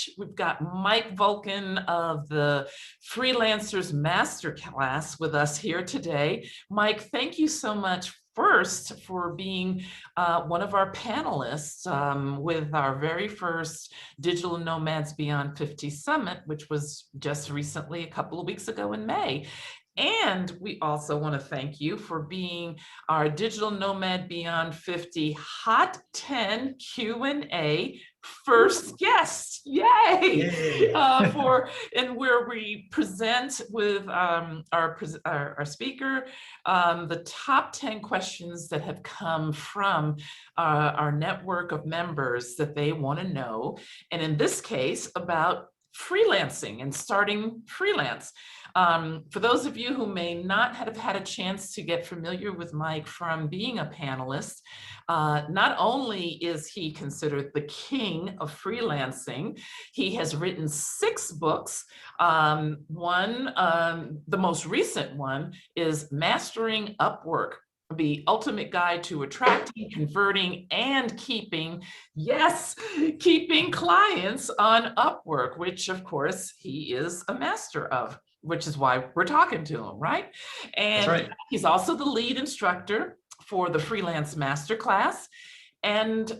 much. We've got Mike Volkin of the Freelancers Masterclass with us here today. Mike, thank you so much first for being one of our panelists with our very first Digital Nomads Beyond 50 Summit, which was just recently, a couple of weeks ago in May. And we also want to thank you for being our Digital Nomad Beyond 50 Hot 10 Q&A first guest. Yay! And where we present with our speaker the top 10 questions that have come from our network of members that they want to know. And in this case, about freelancing and starting freelance. For those of you who may not have had a chance to get familiar with Mike from being a panelist, not only is he considered the king of freelancing, he has written 6 books. The most recent one is Mastering Upwork, the ultimate guide to attracting, converting, and keeping clients on Upwork, which of course he is a master of, which is why we're talking to him, right? And that's right. He's also the lead instructor for the Freelance Masterclass. And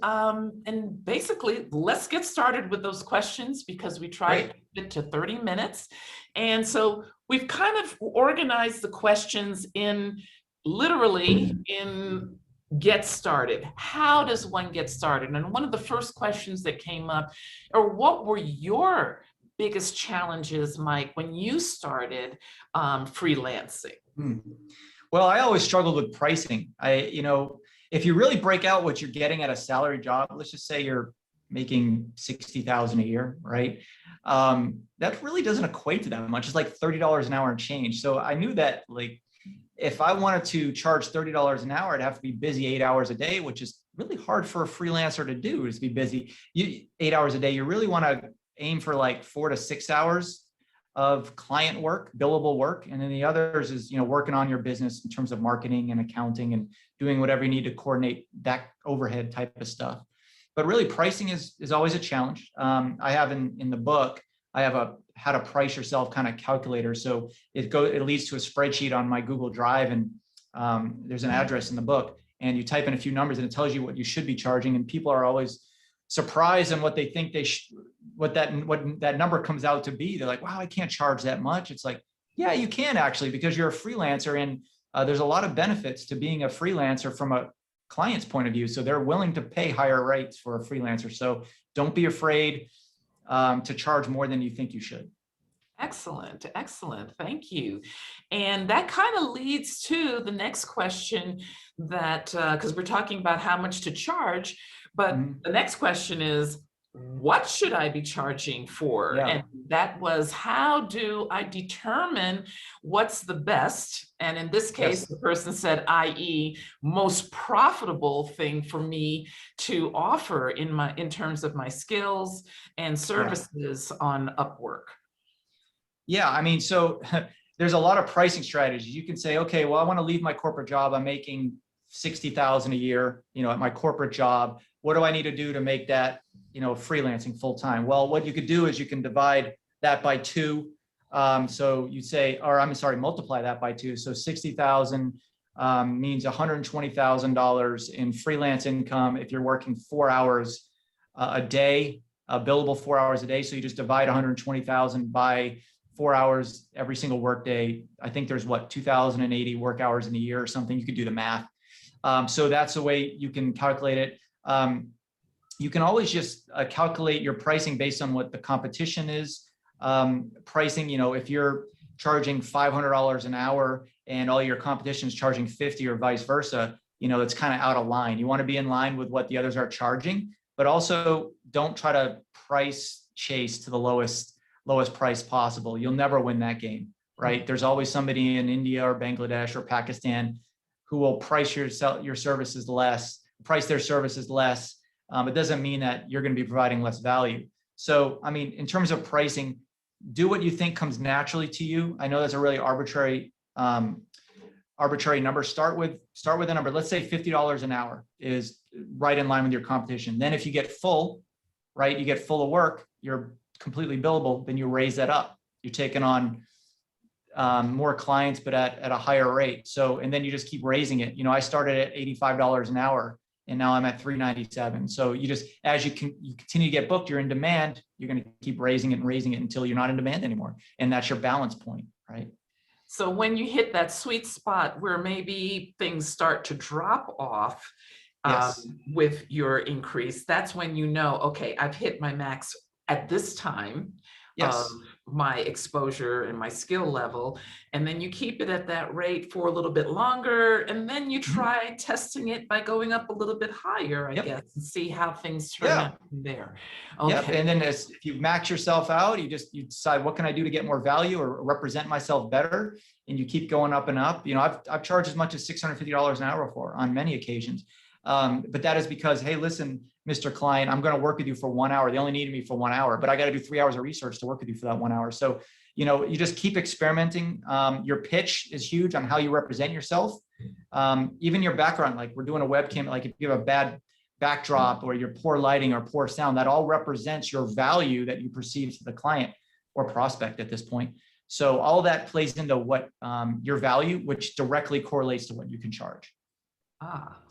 basically, let's get started with those questions because we try to keep it to 30 minutes. And so we've kind of organized the questions literally in get started. How does one get started? And one of the first questions that came up, or what were your biggest challenges, Mike, when you started freelancing? Well, I always struggled with pricing. If you really break out what you're getting at a salary job, let's just say you're making $60,000 a year, right? That really doesn't equate to that much. It's like $30 an hour and change. So I knew that, like, if I wanted to charge $30 an hour, I'd have to be busy 8 hours a day, which is really hard for a freelancer to do, is be busy 8 hours a day. You really want to aim for like 4 to 6 hours of client work, billable work. And then the others is, working on your business in terms of marketing and accounting and doing whatever you need to coordinate that overhead type of stuff. But really pricing is always a challenge. I have in the book, I have a how to price yourself kind of calculator. So it leads to a spreadsheet on my Google Drive, and there's an address in the book, and you type in a few numbers and it tells you what you should be charging. And people are always surprised on what they think what that number comes out to be. They're like, wow, I can't charge that much. It's like, yeah, you can actually, because you're a freelancer, and there's a lot of benefits to being a freelancer from a client's point of view. So they're willing to pay higher rates for a freelancer. So don't be afraid to charge more than you think you should. Excellent, excellent. Thank you. And that kind of leads to the next question that, because we're talking about how much to charge, but the next question is, what should I be charging for? Yeah. And that was, how do I determine what's the best? And in this case, the person said, i.e., most profitable thing for me to offer in terms of my skills and services on Upwork. Yeah, I mean, so there's a lot of pricing strategies. You can say, okay, well, I want to leave my corporate job. I'm making $60,000 a year, at my corporate job. What do I need to do to make that, freelancing full time? Well, what you could do is you can divide that by 2. So you say, multiply that by 2. So 60,000 means $120,000 in freelance income if you're working 4 hours a day, billable 4 hours a day. So you just divide 120,000 by 4 hours every single workday. I think there's 2,080 work hours in a year or something. You could do the math. So that's the way you can calculate it. You can always just calculate your pricing based on what the competition is. Pricing, if you're charging $500 an hour and all your competition is charging 50 or vice versa, it's kind of out of line. You want to be in line with what the others are charging, but also don't try to price chase to the lowest price possible. You'll never win that game, right? There's always somebody in India or Bangladesh or Pakistan who will price their services less. It doesn't mean that you're going to be providing less value. So, I mean, in terms of pricing, do what you think comes naturally to you. I know that's a really arbitrary number. Start with a number. Let's say $50 an hour is right in line with your competition. Then if you get full, right, you get full of work, you're completely billable, then you raise that up. You're taking on more clients, but at a higher rate. So, and then you just keep raising it. You know, I started at $85 an hour and now I'm at $397. So you just, as you continue to get booked, you're in demand, you're going to keep raising it and raising it until you're not in demand anymore. And that's your balance point, right? So when you hit that sweet spot where maybe things start to drop off Yes. with your increase, that's when you know, okay, I've hit my max at this time. Yes. My exposure and my skill level, and then you keep it at that rate for a little bit longer, and then you try testing it by going up a little bit higher, I guess, and see how things turn out from there. Okay. Yep. And then if you max yourself out, you decide, what can I do to get more value or represent myself better, and you keep going up and up. You know, I've charged as much as $650 an hour for on many occasions. But that is because, hey, listen, Mr. Client, I'm going to work with you for 1 hour. They only needed me for 1 hour, but I got to do 3 hours of research to work with you for that 1 hour. So, you know, you just keep experimenting. Your pitch is huge on how you represent yourself. Even your background, like we're doing a webcam, like if you have a bad backdrop or your poor lighting or poor sound, that all represents your value that you perceive to the client or prospect at this point. So all that plays into what your value, which directly correlates to what you can charge.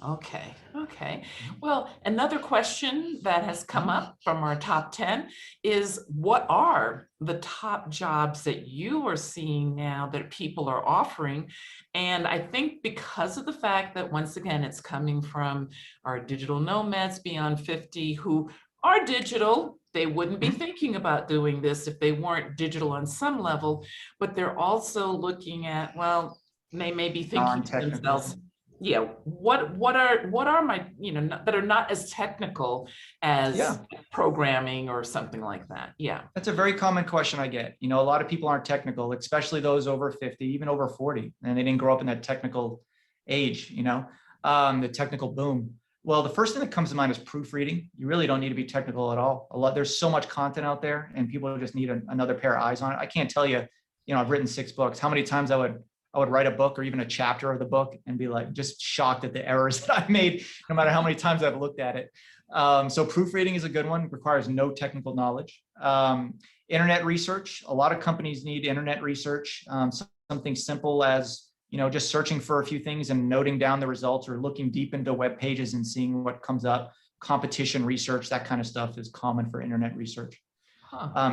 Okay. Okay. Well, another question that has come up from our top 10 is, what are the top jobs that you are seeing now that people are offering? And I think because of the fact that, once again, it's coming from our digital nomads beyond 50 who are digital, they wouldn't be thinking about doing this if they weren't digital on some level, but they're also looking at, well, they may be thinking to themselves, yeah, what are my, you know, that are not as technical as programming or something like that. Yeah. That's a very common question I get. You know, a lot of people aren't technical, especially those over 50, even over 40, and they didn't grow up in that technical age, you know, the technical boom. Well, the first thing that comes to mind is proofreading. You really don't need to be technical at all. There's so much content out there and people just need another pair of eyes on it. I can't tell you, you know, I've written 6 books, how many times I would write a book or even a chapter of the book and be like, just shocked at the errors that I made, no matter how many times I've looked at it. So proofreading is a good one, requires no technical knowledge. Internet research, a lot of companies need internet research. Something simple as, you know, just searching for a few things and noting down the results, or looking deep into web pages and seeing what comes up. Competition research, that kind of stuff is common for internet research.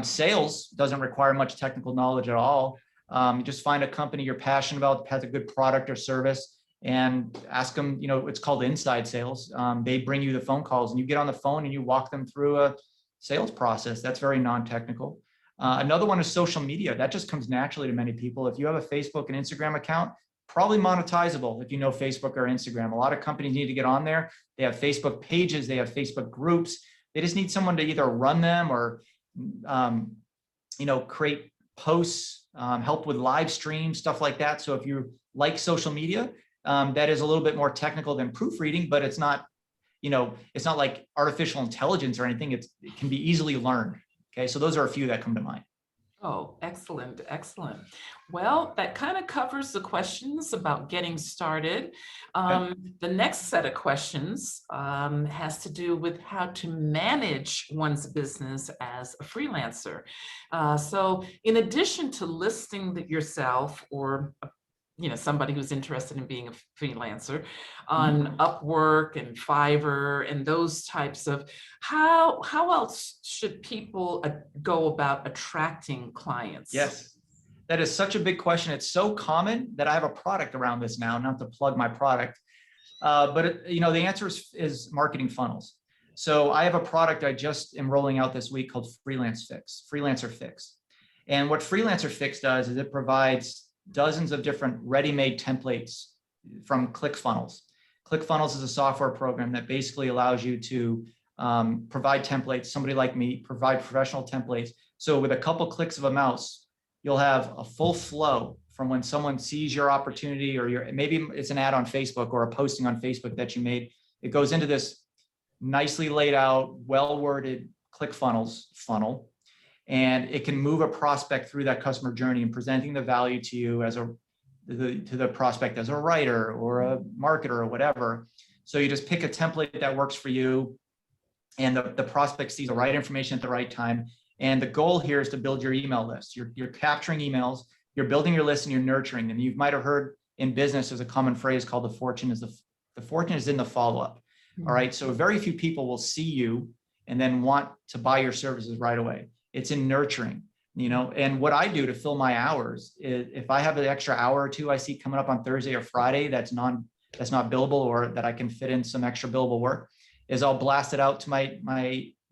Sales doesn't require much technical knowledge at all. You just find a company you're passionate about, has a good product or service, and ask them, you know, it's called inside sales. They bring you the phone calls and you get on the phone and you walk them through a sales process. That's very non-technical. Another one is social media. That just comes naturally to many people. If you have a Facebook and Instagram account, probably monetizable if you know Facebook or Instagram. A lot of companies need to get on there. They have Facebook pages, they have Facebook groups. They just need someone to either run them or, you know, create posts, help with live streams, stuff like that. So if you like social media, that is a little bit more technical than proofreading, but it's not, you know, it's not like artificial intelligence or anything. It can be easily learned. Okay, so those are a few that come to mind. Oh, excellent, excellent. Well, that kind of covers the questions about getting started. The next set of questions has to do with how to manage one's business as a freelancer. So in addition to listing yourself, or you know, somebody who's interested in being a freelancer on Upwork and Fiverr and those types of, how else should people go about attracting clients? Yes, that is such a big question. It's so common that I have a product around this now, not to plug my product, but you know, the answer is marketing funnels. So I have a product I just am rolling out this week called Freelancer Fix. And what Freelancer Fix does is it provides dozens of different ready-made templates from ClickFunnels. ClickFunnels is a software program that basically allows you to provide templates. Somebody like me provide professional templates. So with a couple clicks of a mouse, you'll have a full flow from when someone sees your opportunity, or maybe it's an ad on Facebook or a posting on Facebook that you made. It goes into this nicely laid out, well-worded ClickFunnels funnel. And it can move a prospect through that customer journey and presenting the value to you as to the prospect as a writer or a marketer or whatever. So you just pick a template that works for you, and the prospect sees the right information at the right time. And the goal here is to build your email list. You're capturing emails, you're building your list, and you're nurturing them. You might have heard in business there's a common phrase called the fortune is in the follow-up. All right. So very few people will see you and then want to buy your services right away. It's in nurturing, and what I do to fill my hours is if I have an extra hour or two I see coming up on Thursday or Friday that's not billable, or that I can fit in some extra billable work, is I'll blast it out to my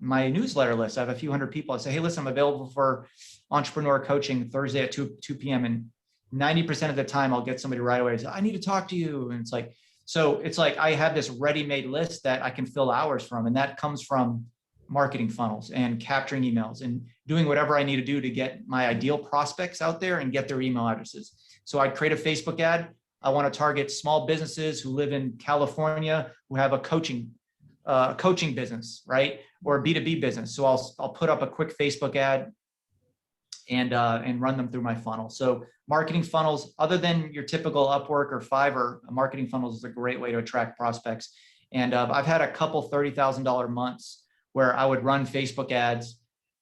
newsletter list. I have a few hundred people. I say, hey, listen, I'm available for entrepreneur coaching Thursday at 2 p.m. And 90% of the time I'll get somebody right away. Say, I need to talk to you. And it's like I have this ready-made list that I can fill hours from. And that comes from marketing funnels and capturing emails and doing whatever I need to do to get my ideal prospects out there and get their email addresses. So I'd create a Facebook ad. I want to target small businesses who live in California, who have a coaching business, right? Or a B2B business. So I'll put up a quick Facebook ad and run them through my funnel. So marketing funnels, other than your typical Upwork or Fiverr, marketing funnels is a great way to attract prospects. And I've had a couple $30,000 months where I would run Facebook ads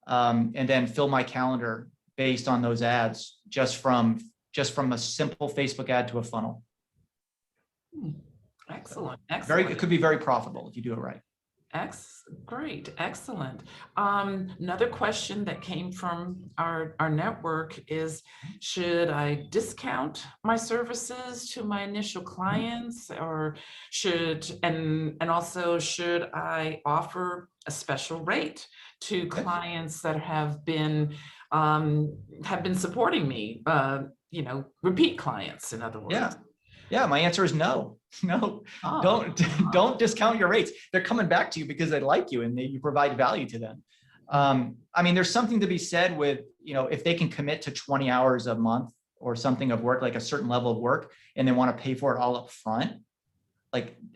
and then fill my calendar based on those ads, just from a simple Facebook ad to a funnel. Excellent. It could be very profitable if you do it right. Great, excellent. Another question that came from our network is, should I discount my services to my initial clients, or and also should I offer a special rate to clients that have been supporting me, repeat clients, in other words? Yeah, my answer is no. No, don't discount your rates. They're coming back to you because they like you and you provide value to them. I mean, there's something to be said with, if they can commit to 20 hours a month or something of work, like a certain level of work, and they want to pay for it all up front.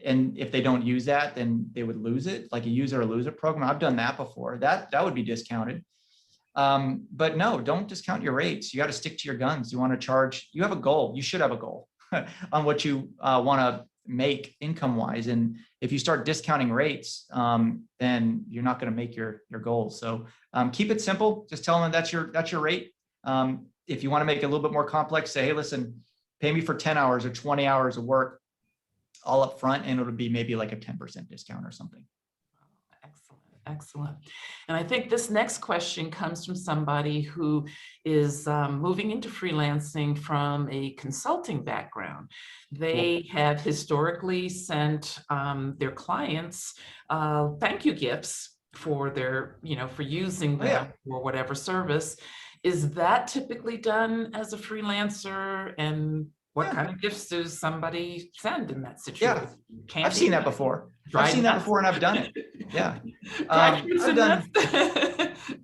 And if they don't use that, then they would lose it, like a use it or lose it program. I've done that before. That would be discounted. But no, don't discount your rates. You got to stick to your guns. You want to charge, you have a goal. You should have a goal on what you want to make income wise. And if you start discounting rates, then you're not going to make your goals. So keep it simple. Just tell them that's your rate. If you want to make it a little bit more complex, say, hey, listen, pay me for 10 hours or 20 hours of work all up front, and it'll be maybe like a 10% discount or something. Excellent. And I think this next question comes from somebody who is moving into freelancing from a consulting background. They have historically sent their clients thank you gifts for their, for using them or whatever service. Is that typically done as a freelancer? And what kind of gifts does somebody send in that situation? Yeah, I've seen that before. I've seen that before and I've done it. Yeah. I've done,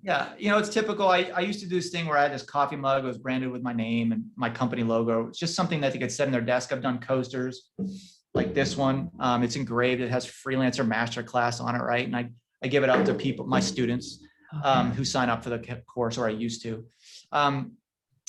it's typical. I used to do this thing where I had this coffee mug that was branded with my name and my company logo. It's just something that they could set in their desk. I've done coasters like this one. It's engraved. It has Freelancer Masterclass on it, right? And I give it out to people, my students who sign up for the course, or I used to.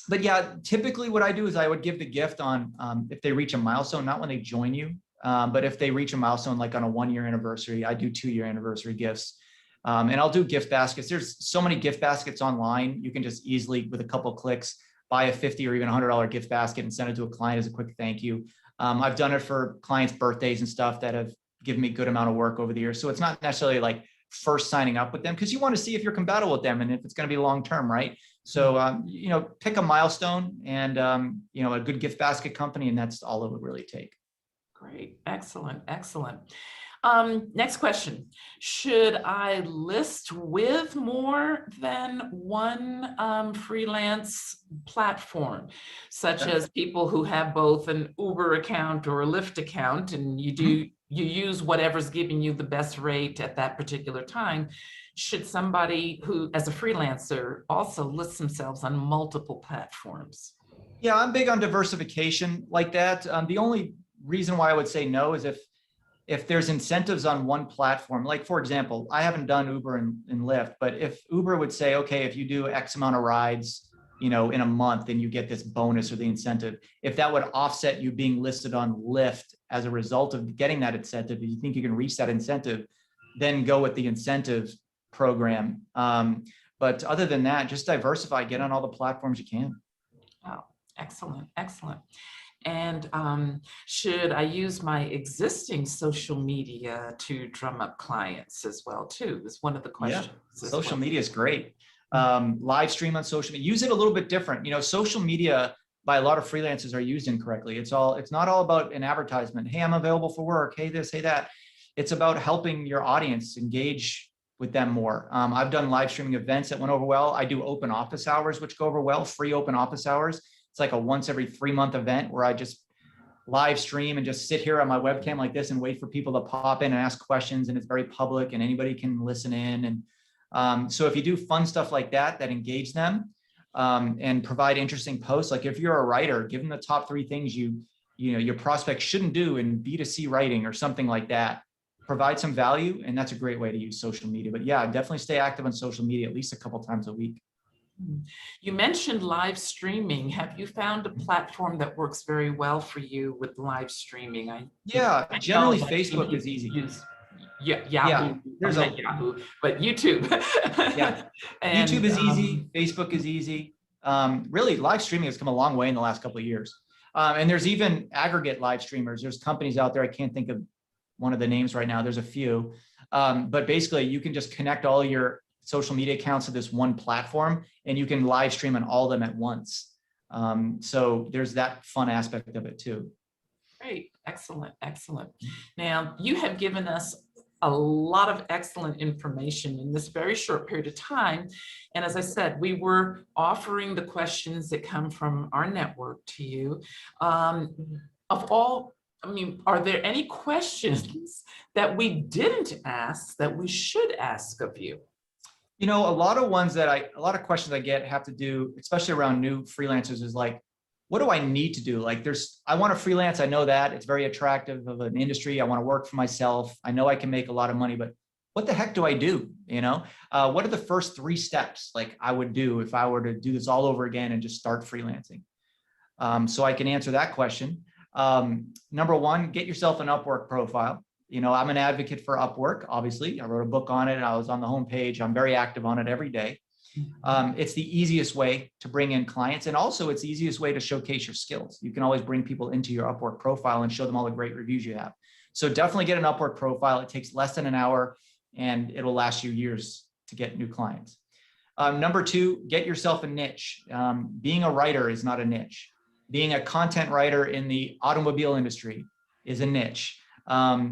But yeah, typically what I do is I would give the gift on if they reach a milestone, not when they join you, but if they reach a milestone, like on a 1-year anniversary, I do 2-year anniversary gifts. And I'll do gift baskets. There's so many gift baskets online. You can just easily, with a couple of clicks, buy a $50 or even $100 gift basket and send it to a client as a quick thank you. I've done it for clients' birthdays and stuff that have given me a good amount of work over the years. So it's not necessarily like first signing up with them, because you want to see if you're compatible with them and if it's going to be long-term, right? So, pick a milestone and, a good gift basket company, and that's all it would really take. Great. Excellent. Excellent. Next question. Should I list with more than one freelance platform, such as people who have both an Uber account or a Lyft account, and you use whatever's giving you the best rate at that particular time? Should somebody who, as a freelancer, also list themselves on multiple platforms? Yeah, I'm big on diversification like that. The only reason why I would say no is if there's incentives on one platform. Like, for example, I haven't done Uber and Lyft, but if Uber would say, okay, if you do X amount of rides, in a month, then you get this bonus or the incentive. If that would offset you being listed on Lyft as a result of getting that incentive, if you think you can reach that incentive, then go with the incentive program. But other than that, just diversify, get on all the platforms you can. Oh, excellent, excellent. And should I use my existing social media to drum up clients as well too? Is one of the questions. Yeah, social media is great. Live stream on social media, use it a little bit different. Social media by a lot of freelancers are used incorrectly. It's not all about an advertisement. Hey, I'm available for work. Hey, this, hey, that. It's about helping your audience engage with them more. I've done live streaming events that went over well. I do open office hours, which go over well, free open office hours. It's like a once every 3-month event where I just live stream and just sit here on my webcam like this and wait for people to pop in and ask questions. And it's very public and anybody can listen in. And so if you do fun stuff like that, that engage them and provide interesting posts, like if you're a writer, give them the top 3 things your prospects shouldn't do in B2C writing or something like that. Provide some value, and that's a great way to use social media. But yeah, definitely stay active on social media at least a couple times a week. You mentioned live streaming. Have you found a platform that works very well for you with live streaming? Generally Facebook is easy. Yahoo. There's Yahoo, but YouTube. Yeah, and, YouTube is easy. Facebook is easy. Really, live streaming has come a long way in the last couple of years. And there's even aggregate live streamers. There's companies out there. I can't think of one of the names right now. There's a few, but basically you can just connect all your social media accounts to this one platform and you can live stream on all of them at once. So there's that fun aspect of it too. Great. Excellent. Excellent. Now you have given us a lot of excellent information in this very short period of time. And as I said, we were offering the questions that come from our network to you. Are there any questions that we didn't ask that we should ask of you? A lot of questions I get have to do, especially around new freelancers, is like, what do I need to do? Like I want to freelance. I know that it's very attractive of an industry. I want to work for myself. I know I can make a lot of money, but what the heck do I do? What are the first 3 steps like I would do if I were to do this all over again and just start freelancing? So I can answer that question. Number 1, get yourself an Upwork profile. I'm an advocate for Upwork. Obviously, I wrote a book on it. I was on the homepage. I'm very active on it every day. It's the easiest way to bring in clients. And also it's the easiest way to showcase your skills. You can always bring people into your Upwork profile and show them all the great reviews you have. So definitely get an Upwork profile. It takes less than an hour and it'll last you years to get new clients. Number 2, get yourself a niche. Being a writer is not a niche. Being a content writer in the automobile industry is a niche.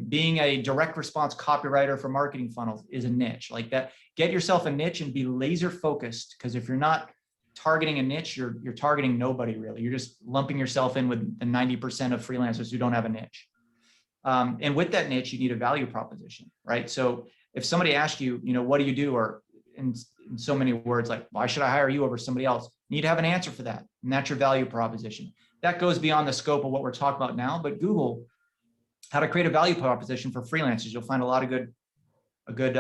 Being a direct response copywriter for marketing funnels is a niche like that. Get yourself a niche and be laser focused, because if you're not targeting a niche, you're targeting nobody really. You're just lumping yourself in with the 90% of freelancers who don't have a niche. And with that niche, you need a value proposition, right? So if somebody asks you, what do you do? Or in so many words, like, why should I hire you over somebody else? You need to have an answer for that. And that's your value proposition. That goes beyond the scope of what we're talking about now, but Google how to create a value proposition for freelancers. You'll find a lot of good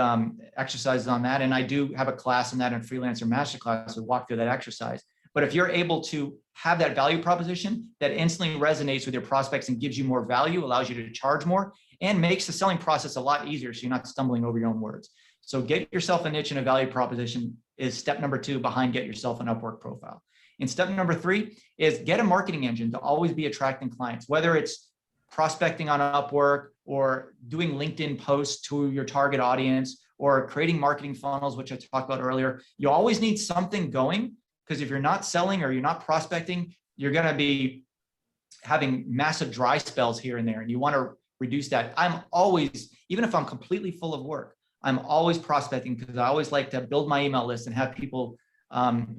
exercises on that. And I do have a class in that in Freelancer Masterclass to walk through that exercise. But if you're able to have that value proposition that instantly resonates with your prospects and gives you more value, allows you to charge more, and makes the selling process a lot easier so you're not stumbling over your own words. So get yourself a niche and a value proposition is step number 2 behind get yourself an Upwork profile. And step number 3 is get a marketing engine to always be attracting clients, whether it's prospecting on Upwork or doing LinkedIn posts to your target audience or creating marketing funnels, which I talked about earlier. You always need something going, because if you're not selling or you're not prospecting, you're going to be having massive dry spells here and there, and you want to reduce that. I'm always, even if I'm completely full of work, I'm always prospecting, because I always like to build my email list and have people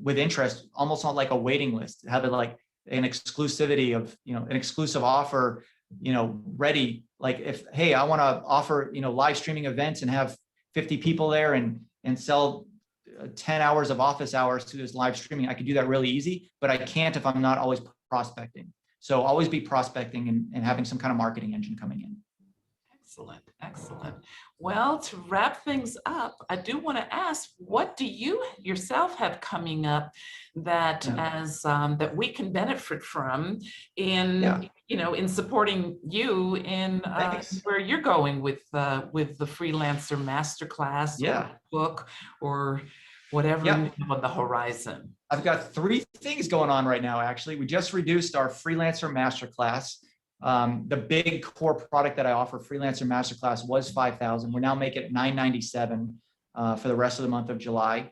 with interest, almost on like a waiting list, have it like an exclusivity of, an exclusive offer, ready. Like if, hey, I want to offer, live streaming events and have 50 people there and sell 10 hours of office hours to this live streaming, I could do that really easy, but I can't if I'm not always prospecting. So always be prospecting and having some kind of marketing engine coming in. Excellent, excellent. Well, to wrap things up, I do want to ask, what do you yourself have coming up that that we can benefit from in in supporting you in where you're going with the Freelancer Masterclass, or book, or whatever Yeah. you have on the horizon. I've got 3 things going on right now, actually. We just reduced our Freelancer Masterclass. The big core product that I offer, Freelancer Masterclass, was $5,000. We're now making it $997 for the rest of the month of July.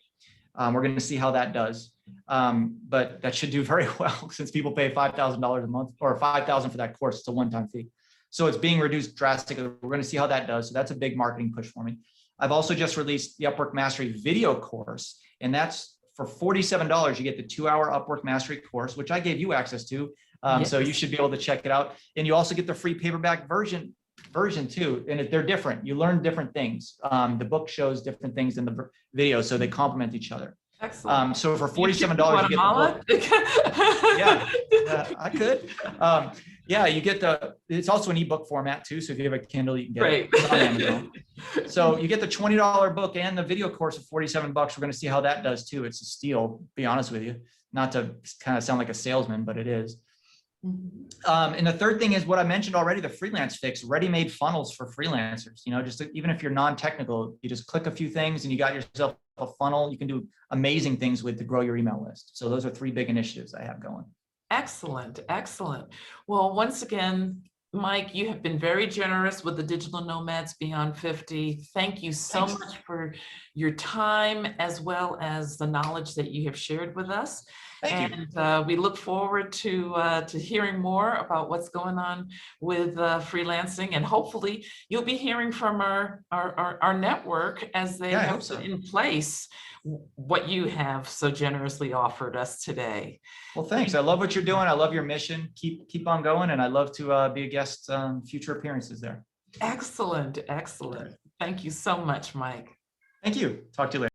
We're going to see how that does. But that should do very well since people pay $5,000 a month or $5,000 for that course. It's a one-time fee. So it's being reduced drastically. We're going to see how that does. So that's a big marketing push for me. I've also just released the Upwork Mastery video course, and that's for $47. You get the 2-hour Upwork Mastery course, which I gave you access to. Yes. So you should be able to check it out. And you also get the free paperback version too. And they're different. You learn different things. The book shows different things than the video, so they complement each other. Excellent. So for $47, you get the book. Yeah, I could. Yeah, you get it's also an ebook format too. So if you have a Kindle, you can get it on Amazon. So you get the $20 book and the video course of $47. We're going to see how that does too. It's a steal, be honest with you. Not to kind of sound like a salesman, but it is. And the third thing is what I mentioned already, the freelance fix, ready-made funnels for freelancers. You know, just even if you're non-technical, you just click a few things and you got yourself a funnel you can do amazing things with to grow your email list. So those are 3 big initiatives I have going. Excellent, excellent. Well, once again, Mike, you have been very generous with the Digital Nomads Beyond 50. Thank you so much for your time as well as the knowledge that you have shared with us. Thank you. We look forward to hearing more about what's going on with freelancing, and hopefully you'll be hearing from our network as they have put in place what you have so generously offered us today. Well, thanks. I love what you're doing. I love your mission. Keep on going, and I love to be a guest on future appearances there. Excellent, excellent. Thank you so much, Mike. Thank you. Talk to you later.